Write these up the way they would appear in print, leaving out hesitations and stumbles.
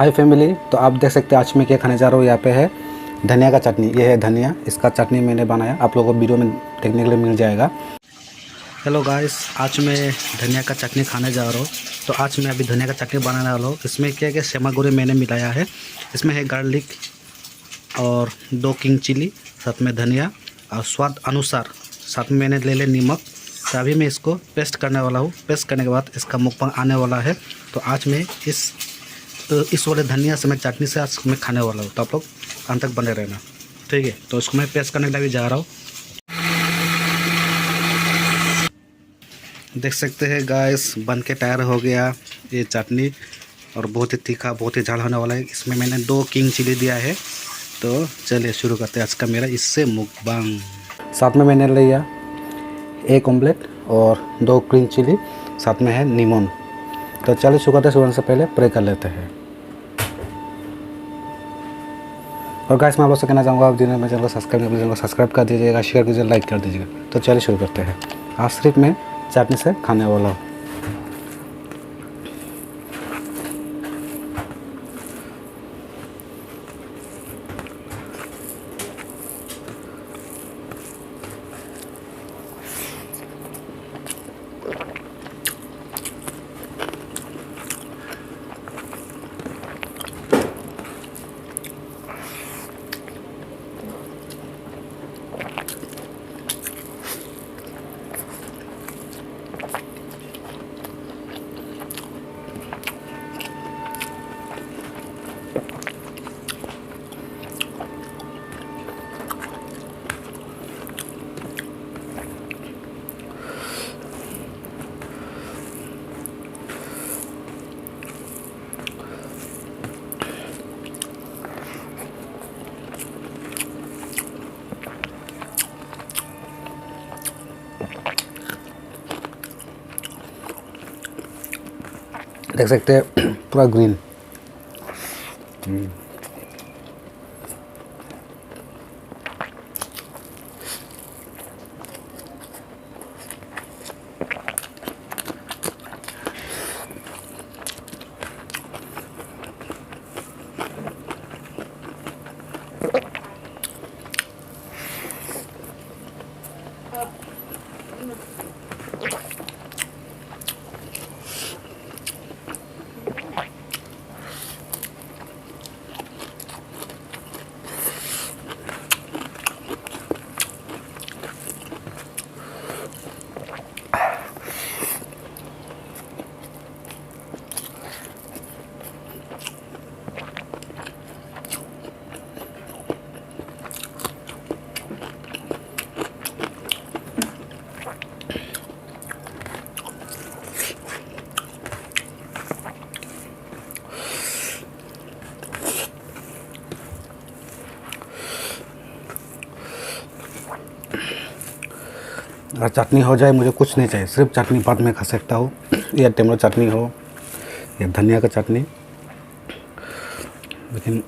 हाय family, तो आप देख सकते हैं आज मैं क्या खाने जा रहा हूँ। यहाँ पे है धनिया का चटनी। ये है धनिया, इसका चटनी मैंने बनाया, आप लोगों को वीडियो में देखने के लिए मिल जाएगा। हेलो गाइस, आज मैं धनिया का चटनी खाने जा रहा हूँ। तो आज मैं अभी धनिया का चटनी बनाने वाला हूँ। इसमें क्या क्या सामग्री मैंने मिलाया है, इसमें है गार्लिक और 2 किंग चिली, साथ में धनिया और स्वाद अनुसार, साथ में मैंने ले नमक। तो अभी मैं इसको पेस्ट करने वाला हूँ। पेस्ट करने के बाद इसका मुकबंग आने वाला है। तो आज मैं इस वाले धनिया से मैं चटनी से आज मैं खाने वाला हूँ। तो आप लोग अंत तक बने रहना, ठीक है। तो इसको मैं पेस्ट करने के लिए जा रहा हूँ। देख सकते हैं गाइस, बन के तैयार हो गया ये चटनी, और बहुत ही तीखा, बहुत ही झाल होने वाला है। इसमें मैंने 2 किंग चिली दिया है। तो चलिए शुरू करते हैं आज का मेरा इससे मुकबंग। साथ में मैंने लिया 1 ऑमलेट और 2 ग्रीन चिली, साथ में है नीमन। तो चलिए शुरू करते हैं। शुरू से पहले प्रे कर लेते हैं। और गाइस, मैं आप लोग से कहना चाहूँगा, आप जिन्होंने मेरे चैनल को सब्सक्राइब कर दीजिएगा, शेयर कीजिए, लाइक कर दीजिएगा। तो चलिए शुरू करते हैं। आज सिर्फ मैं चटनी से खाने वाला हूँ। देख सकते हैं पूरा ग्रीन। अगर चटनी हो जाए, मुझे कुछ नहीं चाहिए, सिर्फ चटनी बाद में खा सकता हूँ। या टमाटर चटनी हो या धनिया का चटनी, लेकिन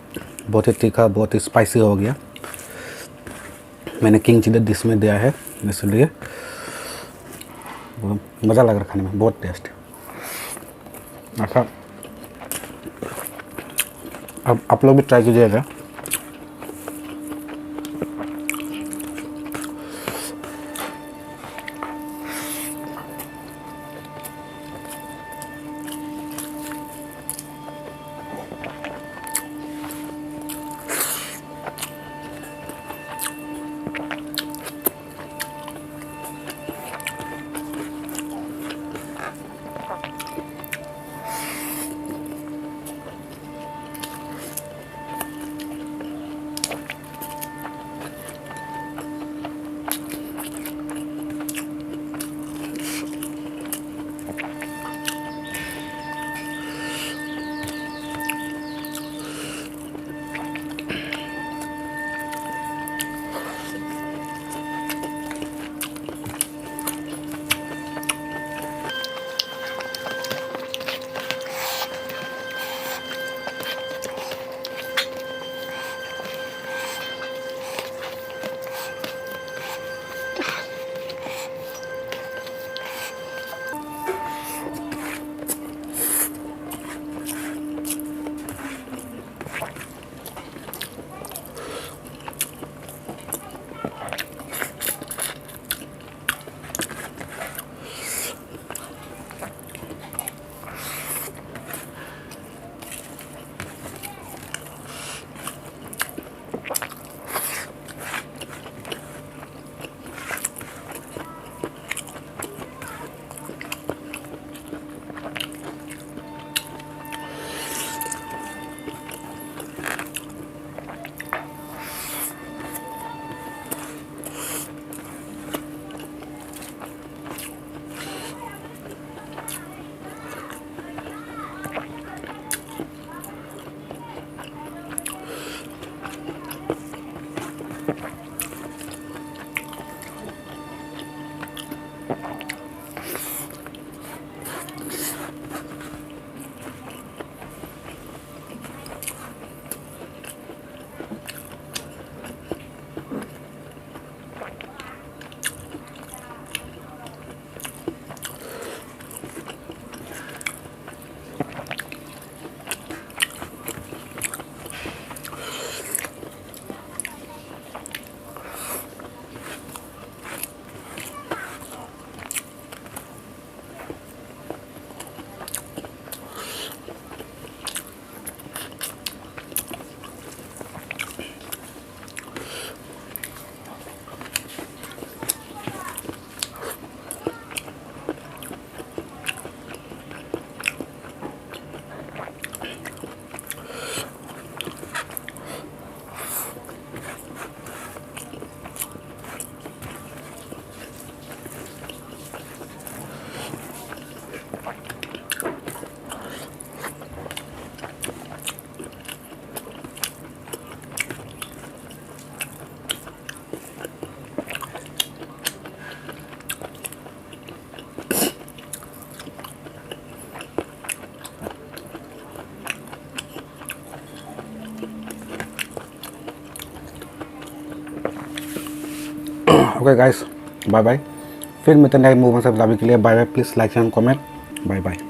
बहुत ही तीखा, बहुत ही स्पाइसी हो गया। मैंने किंग चिली डिश में दिया है, इसलिए मज़ा लग रहा खाने में, बहुत टेस्ट। अच्छा, अब आप लोग भी ट्राई कीजिएगा। Okay guys, bye bye. फिर मिलते हैं नए मूव में, सब के लिए bye bye. Please like and comment. Bye bye.